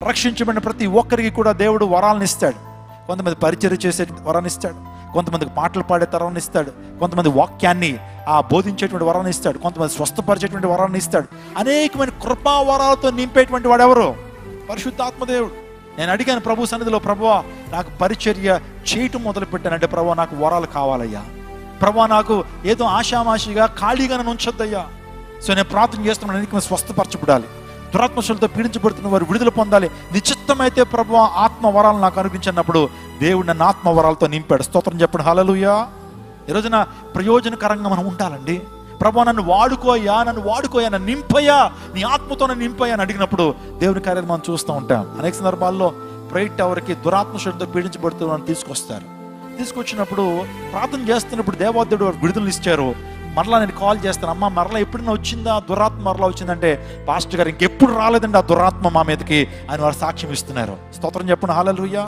రక్షించబడిన ప్రతి ఒక్కరికి కూడా దేవుడు వరాలను ఇస్తాడు. కొంతమంది పరిచర్య చేసే వరాన్ని ఇస్తాడు, కొంతమందికి పాటలు పాడే తరాన్ని ఇస్తాడు, కొంతమంది వాక్యాన్ని బోధించేటువంటి వరాన్ని ఇస్తాడు, కొంతమంది స్వస్థపరిచేటువంటి వరాన్ని ఇస్తాడు. అనేకమైన కృపా వరాలతో నింపేటువంటి వాడు ఎవరు? పరిశుద్ధాత్మదేవుడు. నేను అడిగాను ప్రభు సన్నిధిలో, ప్రభువా నాకు పరిచర్య చేయటం మొదలు పెట్టానంటే ప్రభువా నాకు వరాలు కావాలయ్యా, ప్రభువా నాకు ఏదో ఆషామాషిగా ఖాళీగా నన్ను ఉంచొద్దయ్యా. సో నేను ప్రార్థన చేస్తున్నాను, అనేకమైన స్వస్థపరచబడాలి, దురాత్మశలతో పీడించబడుతున్న వారు విడుదల పొందాలి. నిశ్చిత్తమైతే ప్రభువా ఆత్మ వరాలు నాకు అనిపించినప్పుడు దేవుడు నన్ను ఆత్మ వరాలతో నింపాడు. స్తోత్రం చెప్పండి, హల్లెలూయా. ఈరోజున ప్రయోజనకరంగా మనం ఉండాలండి. ప్రభువా నన్ను వాడుకోయా, నన్ను నింపయ్యా, నీ ఆత్మతో నన్ను నింపయ్యా అని అడిగినప్పుడు దేవుని కార్యాలు మనం చూస్తూ ఉంటాం. అనేక సందర్భాల్లో ప్రైట్ టవర్కి దురాత్మశలతో పీడించబడుతున్న వారిని తీసుకొచ్చినప్పుడు ప్రార్థన చేస్తున్నప్పుడు దేవాదేవుడు వారు విడుదలను ఇచ్చారు. మరలా నేను కాల్ చేస్తాను, అమ్మ మరలా ఎప్పుడైనా వచ్చిందా దురాత్మ, మరలా వచ్చిందంటే పాస్టర్ గారు ఇంకెప్పుడు రాలేదండి ఆ దురాత్మ మా మీదకి అని వారు సాక్ష్యం ఇస్తున్నారు. స్తోత్రం చెప్పండి, హల్లెలూయా.